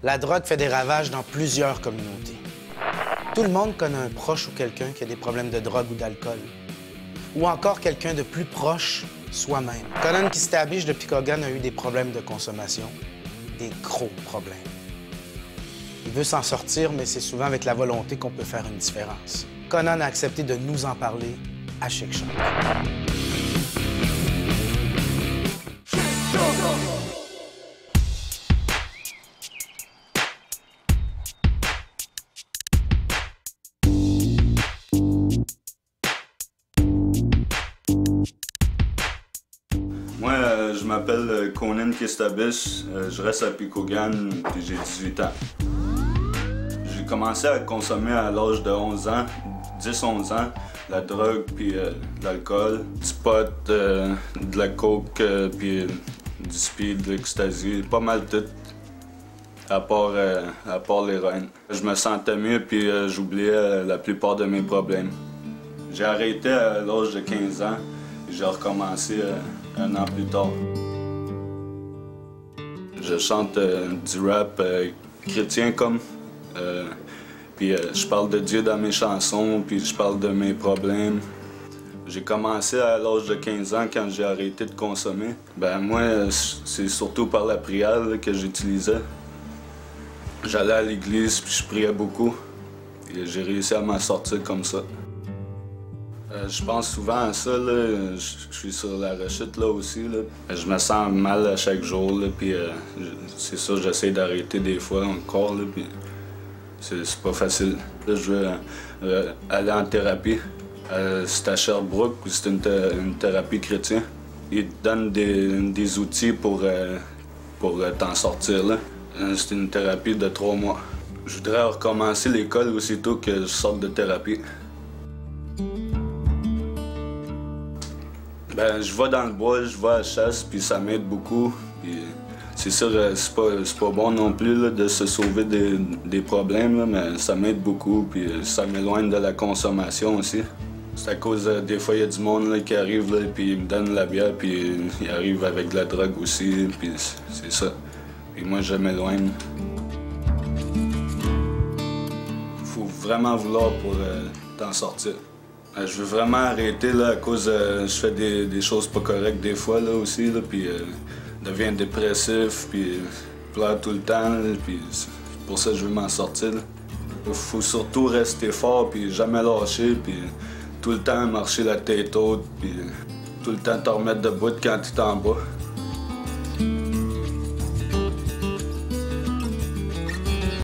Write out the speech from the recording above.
La drogue fait des ravages dans plusieurs communautés. Tout le monde connaît un proche ou quelqu'un qui a des problèmes de drogue ou d'alcool. Ou encore quelqu'un de plus proche soi-même. Conan Kistabiche de Picogan a eu des problèmes de consommation. Des gros problèmes. Il veut s'en sortir, mais c'est souvent avec la volonté qu'on peut faire une différence. Conan a accepté de nous en parler à Chic Choc. Moi, je m'appelle Conan Kistabiche, je reste à Picogan puis j'ai 18 ans. J'ai commencé à consommer à l'âge de 11 ans, 10-11 ans, la drogue puis l'alcool, du pot, de la coke puis du speed, de l'ecstasy, pas mal tout, à part l'héroïne. Je me sentais mieux puis j'oubliais la plupart de mes problèmes. J'ai arrêté à l'âge de 15 ans et j'ai recommencé un an plus tard. Je chante du rap chrétien comme, puis je parle de Dieu dans mes chansons, puis je parle de mes problèmes. J'ai commencé à l'âge de 15 ans quand j'ai arrêté de consommer. Ben moi, c'est surtout par la prière là, que j'utilisais. J'allais à l'église puis je priais beaucoup. Et j'ai réussi à m'en sortir comme ça. Je pense souvent à ça, là. Je suis sur la rechute là aussi. Là. Je me sens mal à chaque jour, là, puis c'est ça, j'essaie d'arrêter des fois encore, là, puis c'est pas facile. Là, je veux aller en thérapie. C'est à Sherbrooke, c'est une thérapie chrétienne. Ils te donnent des outils pour t'en sortir. Là. C'est une thérapie de 3 mois. Je voudrais recommencer l'école aussitôt que je sorte de thérapie. Ben, je vais dans le bois, je vais à la chasse, puis ça m'aide beaucoup. C'est sûr, c'est pas bon non plus là, de se sauver des problèmes, là, mais ça m'aide beaucoup, puis ça m'éloigne de la consommation aussi. C'est à cause, des fois, il y a du monde là, qui arrive, là, puis il me donne la bière, puis il arrive avec de la drogue aussi, puis c'est ça. Puis moi, je m'éloigne. Faut vraiment vouloir pour t'en sortir. Je veux vraiment arrêter là, à cause je fais des choses pas correctes des fois là, aussi, là, puis je deviens dépressif, puis pleure tout le temps, là, puis c'est pour ça que je veux m'en sortir. Il faut surtout rester fort, puis jamais lâcher, puis tout le temps marcher la tête haute, puis tout le temps te remettre debout quand tu es en bas.